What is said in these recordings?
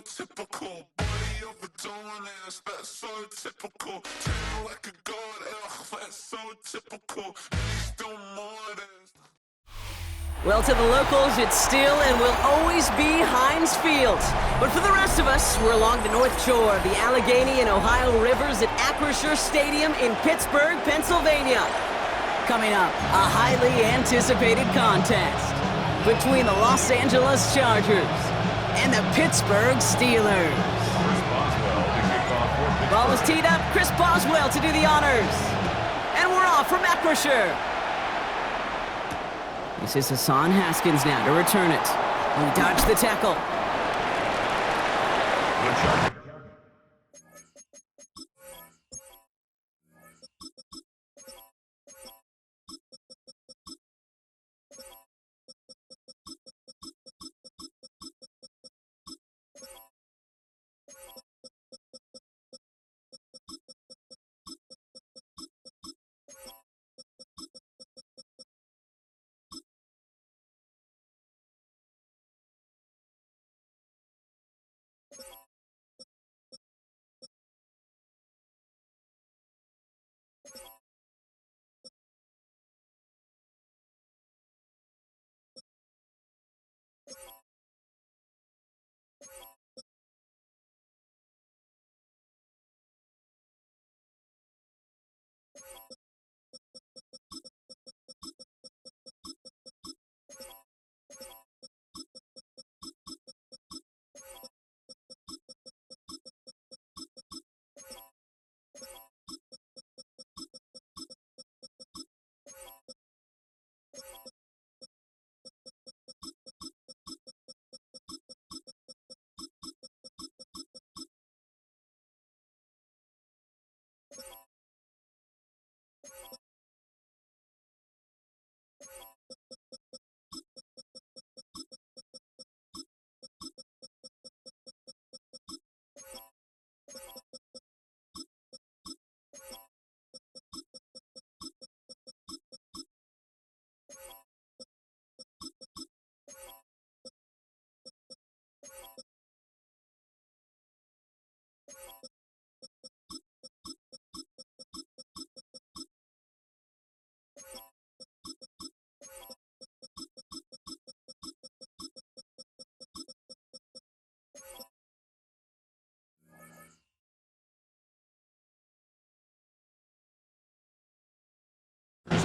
typical. Body of a dominance, that's so typical. Tail like a god, that's so typical. He's still modest. Well, to the locals, it's still and will always be Heinz Field. But for the rest of us, we're along the North Shore of the Allegheny and Ohio Rivers at Acrisure Stadium in Pittsburgh, Pennsylvania. Coming up, a highly anticipated contest between the Los Angeles Chargers and the Pittsburgh Steelers. Ball is teed up, Chris Boswell to do the honors. And we're off from Acrisure. This is Hassan Haskins now to return it. He dodged the tackle.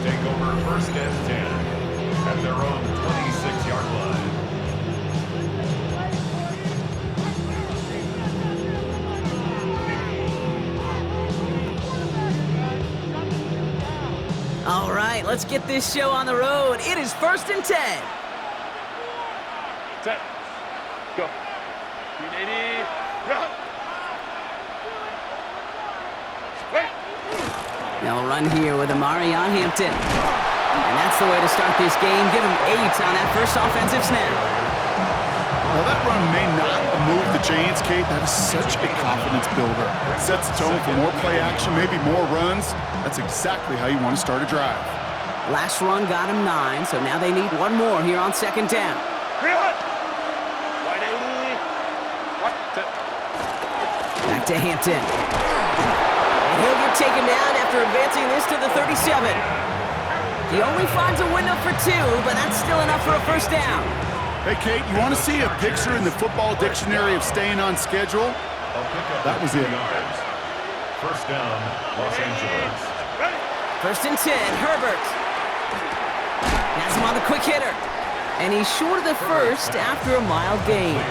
Take over first and 10 at their own 26-yard line. All right, let's get this show on the road. It is first and 10. 10. Go. 380. Run. They'll run here with Amari on Hampton. And that's the way to start this game. Give him 8 on that first offensive snap. Well, that run may not move the chains, Kate. That is such a confidence builder. It sets the tone for more play action, maybe more runs. That's exactly how you want to start a drive. Last run got him 9, so now they need one more here on second down. Back to Hampton. And he'll get taken down after advancing this to the 37. He only finds a window for 2, but that's still enough for a first down. Hey, Kate, you want to see a picture in the football dictionary of staying on schedule? That was it. First down, Los Angeles. First and 10, Herbert. Has him on the quick hitter. And he's short of the first after a mild gain.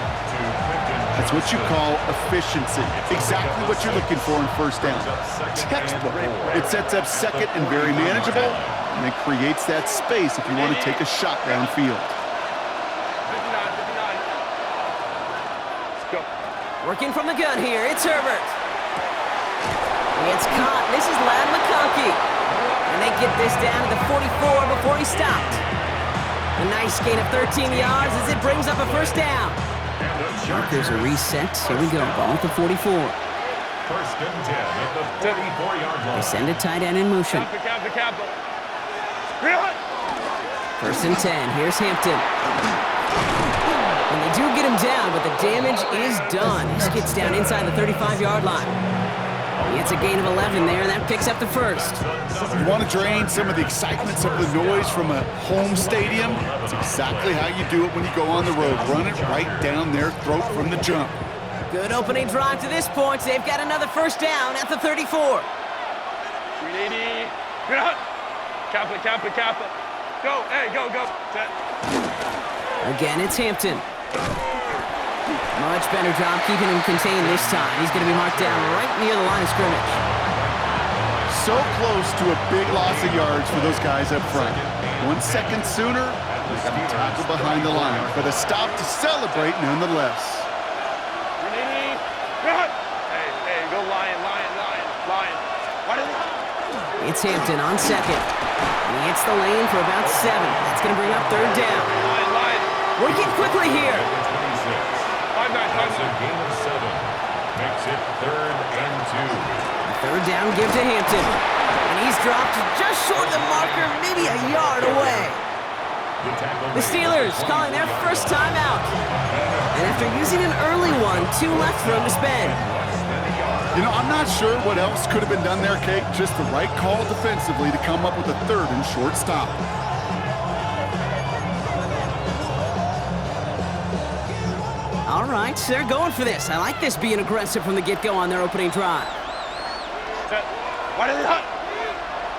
That's what you call efficiency. Exactly what you're looking for in first down. Textbook. It sets up second and very manageable, and it creates that space if you want to take a shot downfield. Working from the gun here, it's Herbert. It's caught. This is Ladd McConkey. And they get this down to the 44 before he stopped. A nice gain of 13 yards as it brings up a first down. Markers are reset. Here we go. Ball at the 44. First and 10 at the 44-yard line. They send a tight end in motion. First and 10. Here's Hampton. And they do get him down, but the damage is done. He gets down inside the 35-yard line. He gets a gain of 11 there, and that picks up the first. You want to drain some of the excitement, some of the noise from a home stadium? That's exactly how you do it when you go on the road. Run it right down their throat from the jump. Good opening drive to this point. They've got another first down at the 34. 380. Cap it. Go, hey, go. Set. Again, it's Hampton. Much better job keeping him contained this time. He's going to be marked down right near the line of scrimmage. So close to a big loss of yards for those guys up front. 1 second sooner, they got to tackle behind the line. But a stop to celebrate nonetheless. 380. Hey, go Lion. Why did they... It's Hampton on second. And he hits the lane for about 7. That's going to bring up third down. Lion. Working quickly here. That's a gain of 7. Makes it 3rd and 2. Third down give to Hampton. And he's dropped just short of the marker, maybe a yard away. The Steelers calling their first time out. And after using an early one, 2 left for him to spend. You know, I'm not sure what else could have been done there, Kate. Just the right call defensively to come up with a 3rd and short stop. All right, they're going for this. I like this being aggressive from the get-go on their opening drive. Set. Why did they hunt?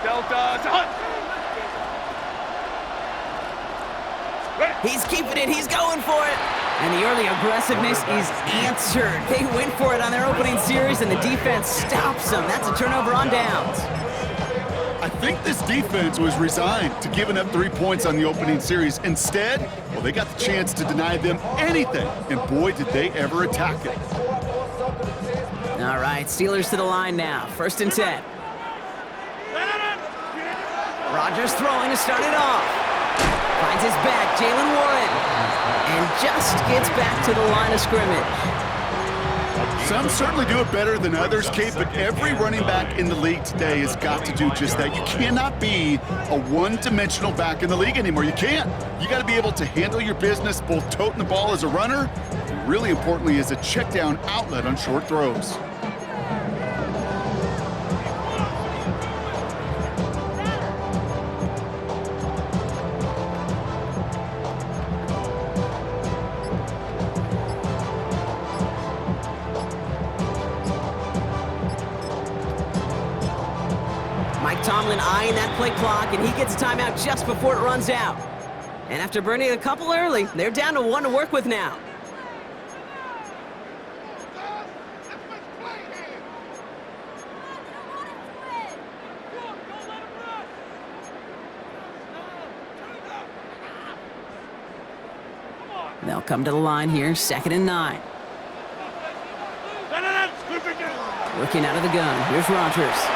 Delta to hunt. He's keeping it. He's going for it. And the early aggressiveness is answered. They went for it on their opening series, and the defense stops them. That's a turnover on downs. I think this defense was resigned to giving up 3 points on the opening series. Instead, well, they got the chance to deny them anything, and boy, did they ever attack it. All right, Steelers to the line now. 1st and 10. Rodgers throwing to start it off. Finds his back, Jalen Warren, and just gets back to the line of scrimmage. Some certainly do it better than others, Kate, but every running back in the league today has got to do just that. You cannot be a one-dimensional back in the league anymore. You can't. You got to be able to handle your business, both toting the ball as a runner, and really importantly as a check-down outlet on short throws. Tomlin eyeing that play clock, and he gets a timeout just before it runs out. And after burning a couple early, they're down to 1 to work with now. They'll come to the line here, 2nd and 9. Working out of the gun, here's Rodgers.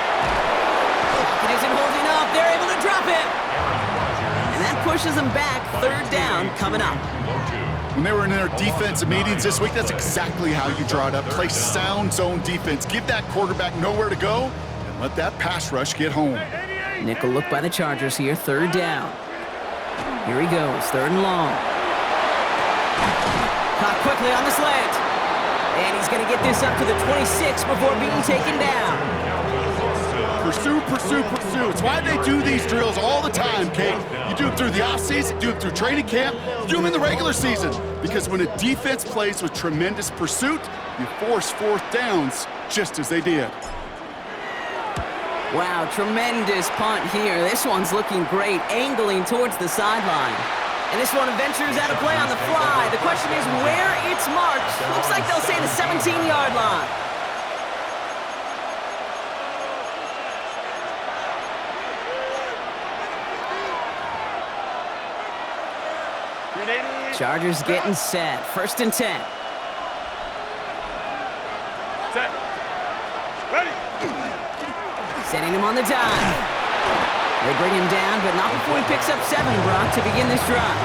It isn't holding up. They're able to drop it. And that pushes them back. 3rd down coming up. When they were in their defensive meetings this week, that's exactly how you draw it up. Play sound zone defense. Give that quarterback nowhere to go and let that pass rush get home. Nickel look by the Chargers here. 3rd down. Here he goes. 3rd and long. Caught quickly on the slant. And he's going to get this up to the 26 before being taken down. Pursue. It's why they do these drills all the time, Kate. You do them through the offseason, do them through training camp, you do them in the regular season. Because when a defense plays with tremendous pursuit, you force 4th downs just as they did. Wow, tremendous punt here. This one's looking great, angling towards the sideline. And this one ventures out of play on the fly. The question is where it's marked. Looks like they'll say the 17-yard line. Chargers getting set. 1st and 10. Set. Ready. Setting him on the dime. They bring him down, but not before he picks up 7, Brock, to begin this drive.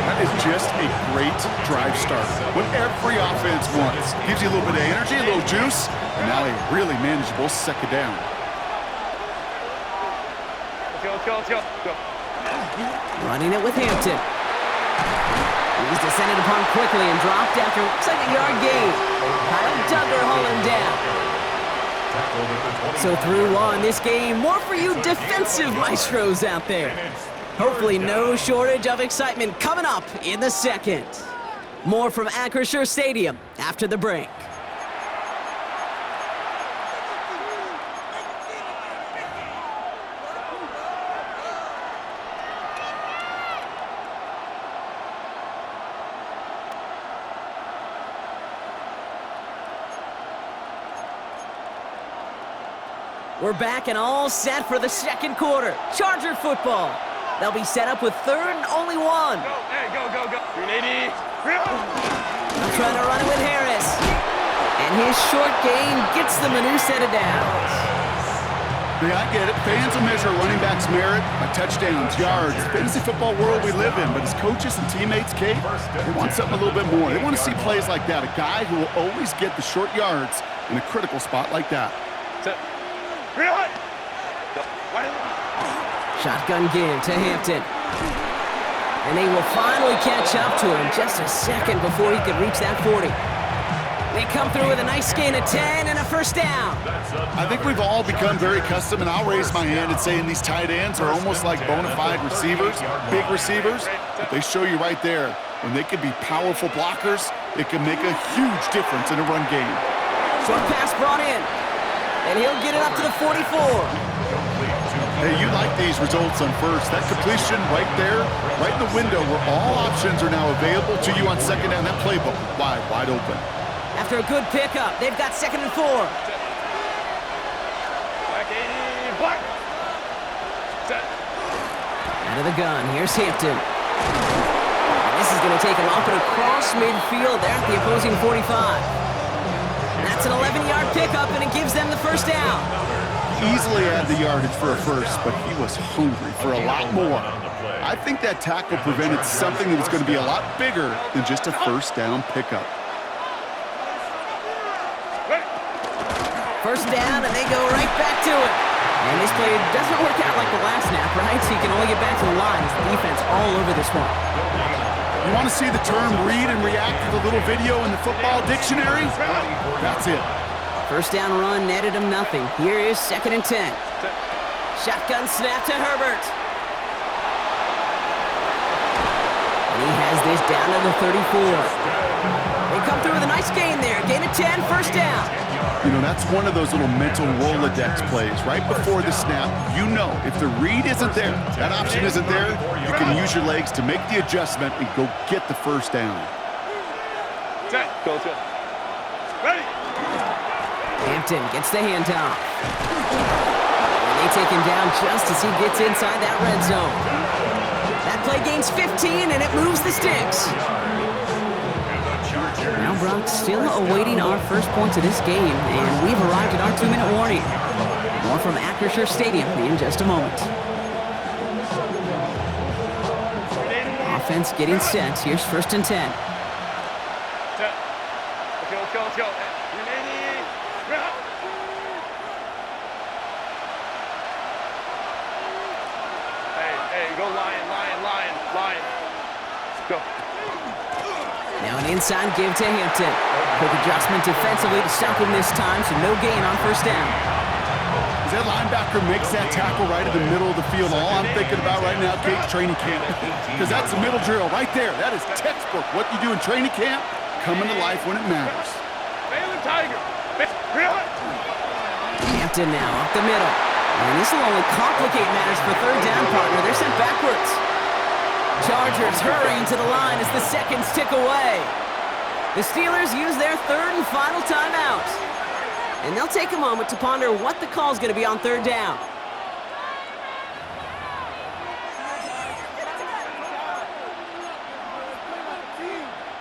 That is just a great drive start. What every offense wants. Gives you a little bit of energy, a little juice, and now a really manageable 2nd down. Let's go. Running it with Hampton. He's descended upon quickly and dropped after looks like a yard gain. Kyle Duggar hauling down. So through one, this game, more for you defensive maestros out there. Hopefully no shortage of excitement coming up in the second. More from Acrisure Stadium after the break. We're back and all set for the second quarter. Charger football. They'll be set up with third and only one. Go, hey, go, go, go. 380. They'll try to run it with Harris. And his short gain gets them a new set of downs. Yeah, I get it. Fans will measure running backs' merit by touchdowns, yards, fantasy football world we live in. But as coaches and teammates, Kate, they want something a little bit more. They want to see plays like that. A guy who will always get the short yards in a critical spot like that. Shotgun give to Hampton. And they will finally catch up to him just a second before he could reach that 40. They come through with a nice gain of 10 and a first down. I think we've all become very accustomed, and I'll raise my hand and say these tight ends are almost like bona fide receivers, big receivers. But they show you right there, when they can be powerful blockers, it can make a huge difference in a run game. Short pass brought in. And he'll get it up to the 44. Hey, you like these results on first. That completion right there, right in the window where all options are now available to you on second down. That playbook wide open. After a good pickup, they've got second and 4. Back 80, black. Set. Out of the gun, here's Hampton. And this is going to take him up and across midfield there at the opposing 45. That's an 11-yard pickup, and it gives them the first down. Easily had the yardage for a first, but he was hungry for a lot more. I think that tackle prevented something that was going to be a lot bigger than just a first down pickup. First down, and they go right back to it. And this play doesn't work out like the last snap, right? So you can only get back to the line as the defense all over this one. You want to see the term read and react to the little video in the football dictionary? That's it. First down run netted him nothing. Here is second and 10. Shotgun snap to Herbert. And he has this down to the 34. They come through with a nice gain there. Gain of 10, first down. You know, that's one of those little mental Rolodex plays. Right before the snap, you know if the read isn't there, that option isn't there, you can use your legs to make the adjustment and go get the first down. Set. Go, go. Ready. Hampton gets the handoff. And they take him down just as he gets inside that red zone. That play gains 15, and it moves the sticks. Now Brock still awaiting our first points of this game, and we've arrived at our 2-minute warning. More from Acrisure Stadium in just a moment. Offense getting set. Here's first and 10. Set. Let's go, let's go. Hey, go lion. Let's go. Now an inside give to Hampton. Quick adjustment defensively to stop him this time, so no gain on first down. As that linebacker makes that tackle right in the middle of the field, all I'm thinking about right now, Kate's training camp. Because that's the middle drill right there. That is textbook. What you do in training camp, coming to life when it matters. Baylor Tiger. Hampton now up the middle. And this will only complicate matters for third down, partner. They're sent backwards. Chargers hurrying to the line as the seconds tick away. The Steelers use their third and final timeout. And they'll take a moment to ponder what the call is going to be on third down.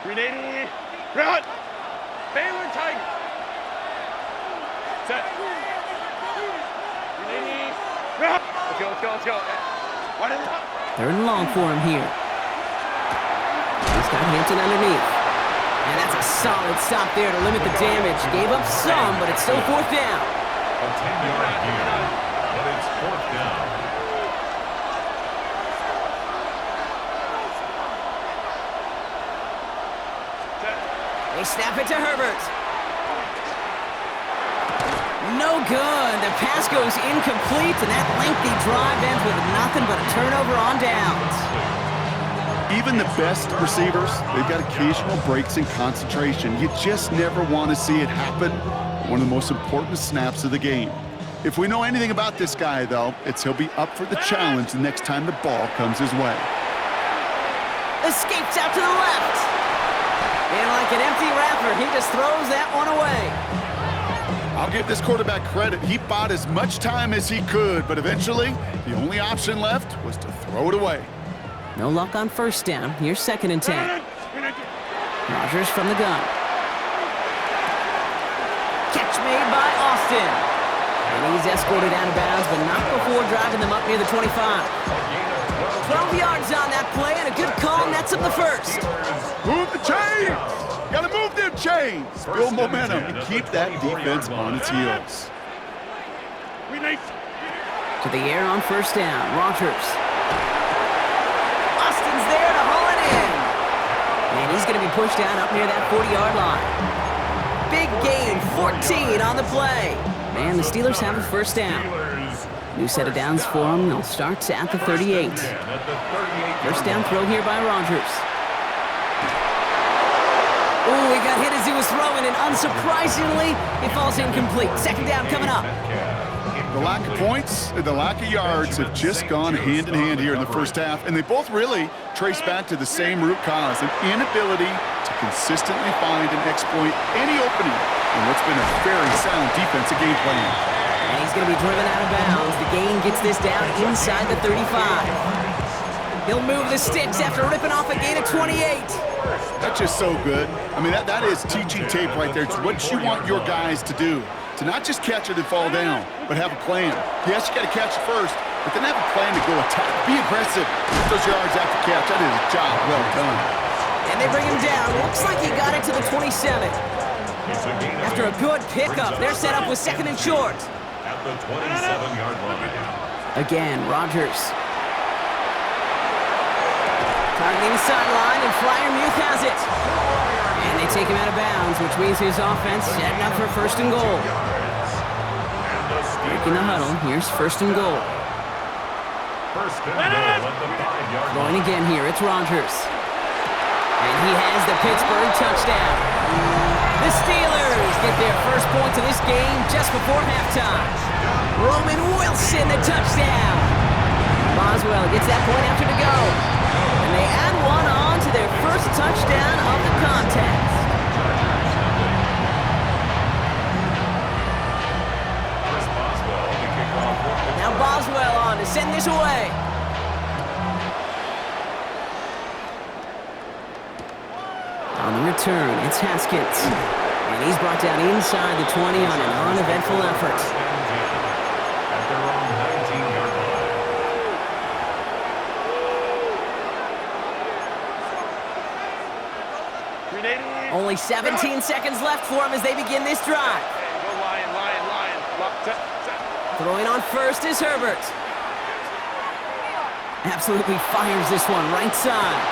Grenade. Run. Baylor Tiger. Set. Grenade. Run. Let's go. What is it? Third and long for him here. He's got Hampton underneath. And that's a solid stop there to limit the damage. Gave up some, but it's still fourth down. A 10-yard gain, but it's fourth down. They snap it to Herbert. No good. The pass goes incomplete, and that lengthy drive ends with nothing but a turnover on downs. Even the best receivers, they've got occasional breaks in concentration. You just never want to see it happen. One of the most important snaps of the game. If we know anything about this guy, though, it's he'll be up for the challenge the next time the ball comes his way. Escapes out to the left. And like an empty wrapper, he just throws that one away. I'll give this quarterback credit. He bought as much time as he could, but eventually, the only option left was to throw it away. No luck on first down. Here's 2nd and 10. Rodgers from the gun. Catch made by Austin. And he's escorted out of bounds, but not before driving them up near the 25. 12 yards on that play, and a good call nets up the first. Move the chains! Gotta move them chains! Build momentum and keep that defense on its heels. To the air on first down. Rodgers. Austin's there to haul it in. And he's going to be pushed down up near that 40-yard line. Big gain, 14 on the play. And the Steelers have a first down. New set of downs for them. They'll start at the 38. First down throw here by Rodgers. Oh, he got hit as he was throwing, and unsurprisingly, it falls incomplete. Second down coming up. The lack of points and the lack of yards have just gone hand in hand here in the first half, and they both really trace back to the same root cause, an inability to consistently find and exploit any opening in what's been a very sound defensive game plan. And he's going to be driven out of bounds. The gain gets this down inside the 35. He'll move the sticks after ripping off a gain of 28. That's just so good. I mean, that is teaching tape right there. It's what you want your guys to do. To not just catch it and fall down, but have a plan. Yes, you got to catch it first, but then have a plan to go attack. Be aggressive. Get those yards after catch. That is a job well done. And they bring him down. Looks like he got it to the 27. After a good pickup, they're set up with 2nd and short. At the 27-yard line. Again, Rodgers. Targeting the sideline, and Freiermuth has it. And they take him out of bounds, which means his offense setting up for 1st and goal. Breaking the huddle, here's 1st and goal. First and goal at the 5-yard line. Going again here, it's Rodgers. And he has the Pittsburgh touchdown. The Steelers get their first points of this game just before halftime. Roman Wilson, the touchdown. Boswell gets that point after to go. And they add one on to their first touchdown of the contest. Now Boswell on to send this away. On the return, it's Haskins. And he's brought down inside the 20 on an uneventful effort. At their own 19-yard line. Only 17 seconds left for him as they begin this drive. Go Lion. Throwing on first is Herbert. Absolutely fires this one right side.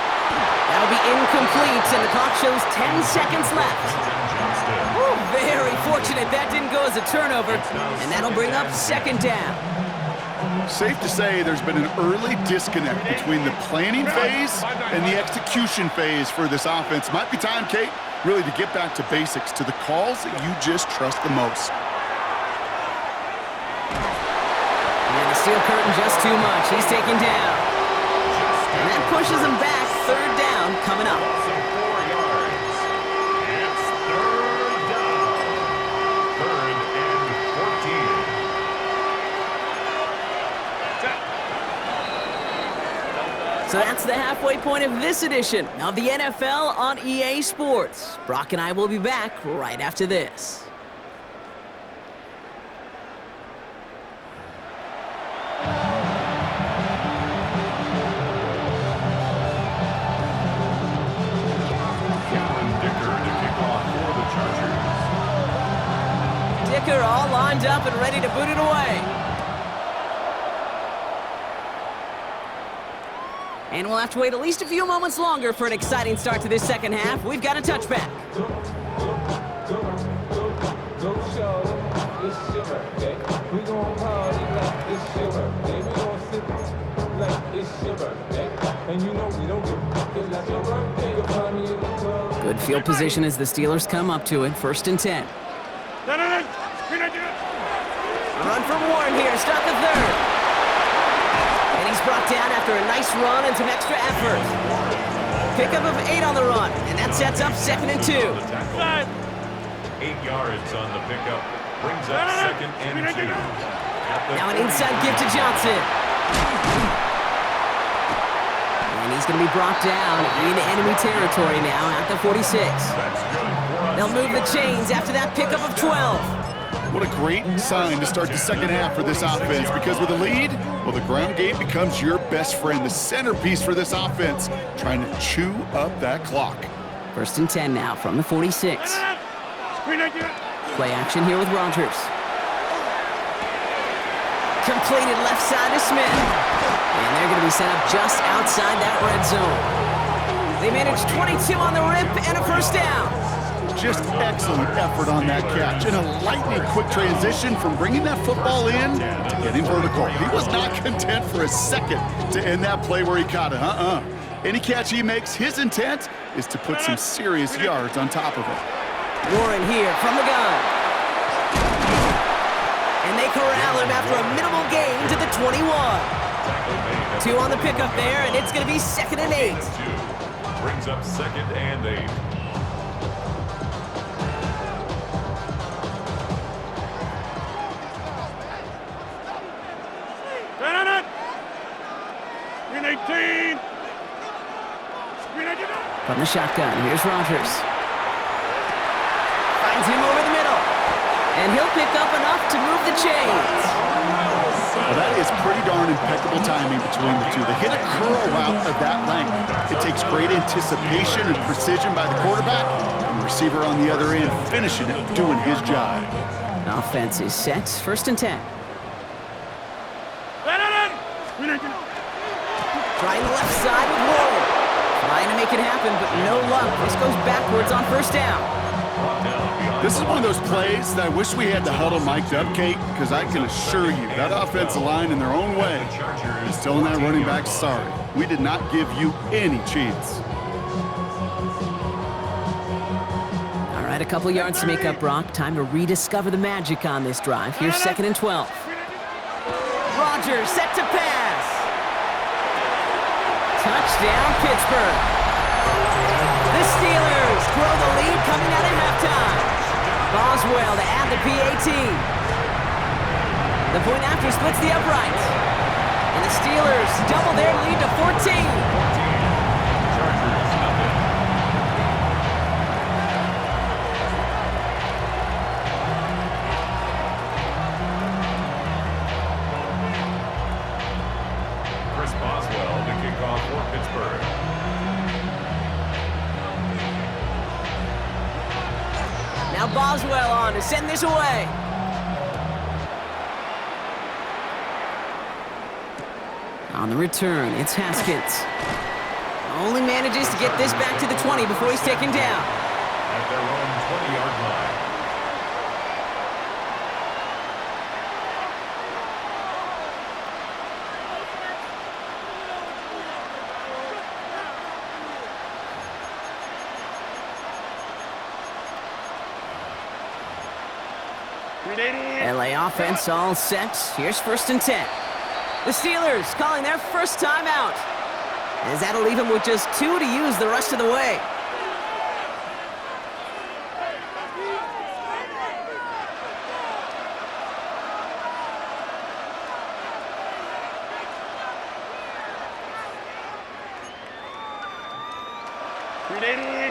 That'll be incomplete, and the clock shows 10 seconds left. Ooh, very fortunate that didn't go as a turnover, and that'll bring up 2nd down. Safe to say there's been an early disconnect between the planning phase and the execution phase for this offense. Might be time, Kate, really to get back to basics, to the calls that you just trust the most. And the steel curtain just too much. He's taken down. And that pushes him back. 3rd down coming up. 4 yards. It's 3rd down. 3rd and 14. So that's the halfway point of this edition of the NFL on EA Sports. Brock and I will be back right after this. Dicker all lined up and ready to boot it away. And we'll have to wait at least a few moments longer for an exciting start to this second half. We've got a touchback. Good field position as the Steelers come up to it. 1st and 10. Run from Warren here to start the 3rd. And he's brought down after a nice run and some extra effort. Pickup of 8 on the run, and that sets up 2nd and 2. 8 yards on the pickup. Brings up 2nd and 2. Now an inside give to Johnson. And he's going to be brought down in enemy territory now at the 46. They'll move the chains after that pickup of 12. What a great sign to start the second half for this offense, because with a lead, well, the ground game becomes your best friend, the centerpiece for this offense, trying to chew up that clock. 1st and 10 now from the 46. Play action here with Rodgers. Completed left side to Smith. And they're going to be set up just outside that red zone. They managed 22 on the rip and a 1st down. Just excellent effort on that catch, and a lightning quick transition from bringing that football in to getting vertical. He was not content for a second to end that play where he caught it. Any catch he makes, his intent is to put some serious yards on top of it. Warren here from the gun. And they corral him after a minimal gain to the 21. 2 on the pickup there, and it's going to be 2nd and 8. Brings up 2nd and 8. From the shotgun, here's Rodgers. Finds him over the middle. And he'll pick up enough to move the chains. Well, that is pretty darn impeccable timing between the two. They hit a curl route of that length. It takes great anticipation and precision by the quarterback, and the receiver on the other end finishing it, doing his job. Offense is set. 1st and 10. Trying the left side with Warren. Trying to make it happen, but no luck. This goes backwards on 1st down. This is one of those plays that I wish we had the huddle mic'd up, Kate, because I can assure you that offensive line in their own way is telling that running back, sorry, we did not give you any chance. All right, a couple yards to make up, Brock. Time to rediscover the magic on this drive. Here's 2nd and 12. Rodgers set to pass. Touchdown, Pittsburgh. The Steelers grow the lead coming out of halftime. Boswell to add the PAT. The point after splits the upright. And the Steelers double their lead to 14. Chris Boswell to kick off for Pittsburgh. Now Boswell on to send this away. On the return, it's Haskins. Only manages to get this back to the 20 before he's taken down. At their own 20-yard line. LA offense all set. Here's 1st and 10. The Steelers calling their first timeout, as that'll leave them with just 2 to use the rest of the way.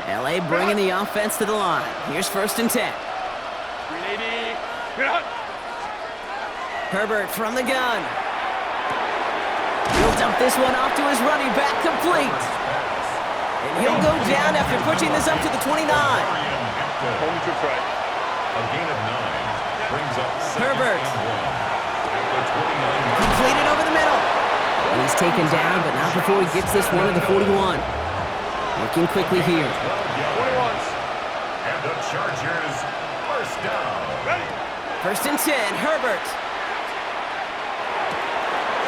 LA bringing the offense to the line. Here's 1st and 10. Herbert from the gun. He'll dump this one off to his running back, complete. And he'll go down after pushing this up to the 29. A gain of 9 brings up Herbert. At the 29. Completed over the middle. And he's taken down, but not before he gets this one to the 41. Working quickly here. 21s. And the Chargers, first down. Ready. 1st and 10, Herbert.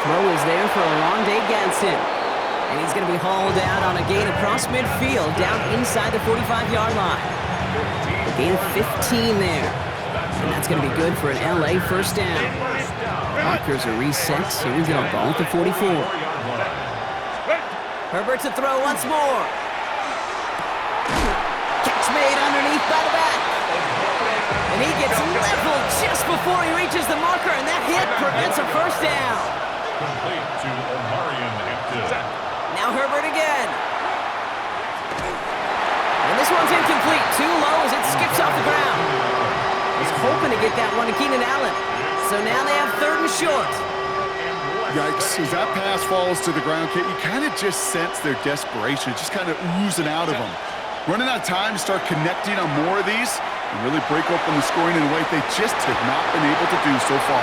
Throw is there for a long day Gadsden. And he's going to be hauled out on a gain across midfield, down inside the 45-yard line. A gain of 15 there. And that's going to be good for an LA first down. Markers are reset. Here we go, ball at the 44. Herbert to throw once more. Catch made underneath by the back. And he gets leveled just before he reaches the marker, and that hit prevents a first down. Complete to Omarion Hampton. Now Herbert again. And this one's incomplete. Too low as it skips off the ground. Was hoping to get that one to Keenan Allen. So now they have 3rd and short. Yikes, as that pass falls to the ground, Kate, you kind of just sense their desperation, just kind of oozing out of them. Running out of time to start connecting on more of these and really break open the scoring in a way they just have not been able to do so far.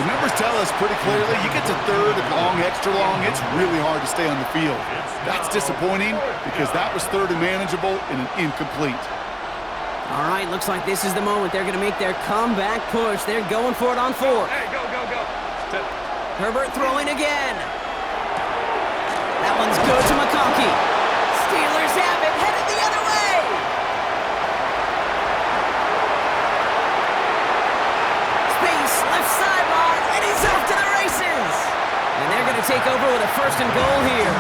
The numbers tell us pretty clearly, you get to 3rd and long, extra long, it's really hard to stay on the field. That's disappointing because that was 3rd and manageable and an incomplete. All right, looks like this is the moment they're going to make their comeback push. They're going for it on 4th. Hey, go, go, go. Herbert throwing again. That one's good to McConkey. Steelers have it, headed the other way. Space, left sideline, and he's off to the races. And they're going to take over with a 1st and goal here.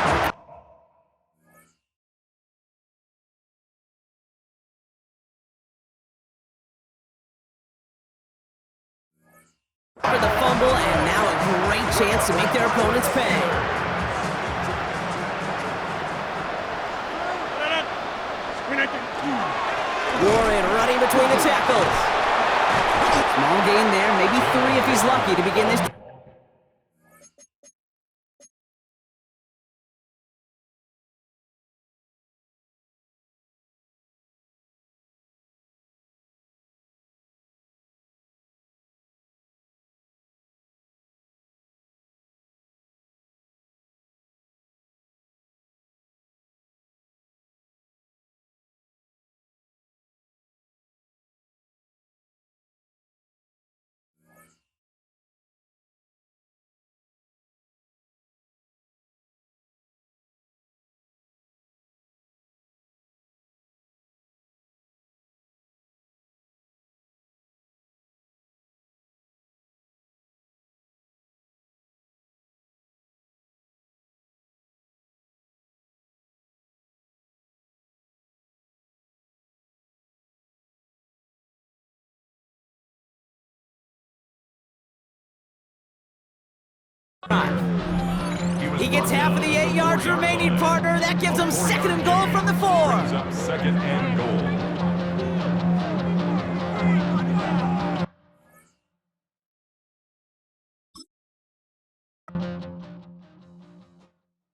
For the fumble, and now a great chance to make their opponents pay. Warren running between the tackles. Small gain there, maybe 3 if he's lucky to begin this. He gets half of the 8 yards remaining, partner. That gives him 2nd and goal from the 4. Brings up 2nd and goal.